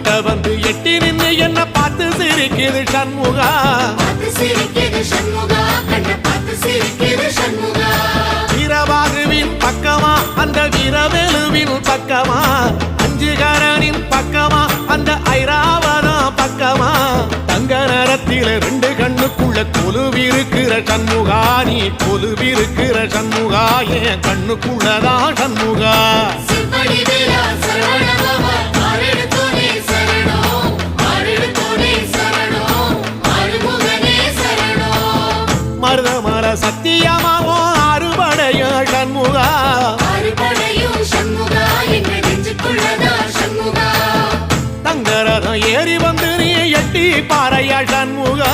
கிட்ட வந்து எட்டி நின்னு என்ன பார்த்து சிரிக்குது சண்முகா. வீரபாகுவின் பக்கமா அந்த வீரவேலுவின் பக்கமா, அஞ்சுகரனின் பக்கமா அந்த ஐராவதம் பக்கமா, தங்க நேரத்தில ரெண்டு கண்ணுக்குள்ள கொலுவிருக்கிற சண்முகா, நீ கொலுவிருக்கிற சண்முகா, என் கண்ணுக்குள்ளதான் சண்முகா. மருதமர சத்தியமாவோ அறுபடைய சண்முகா, தங்கரதம் ஏறி வந்து நீ எட்டி பாறையா சண்முகா.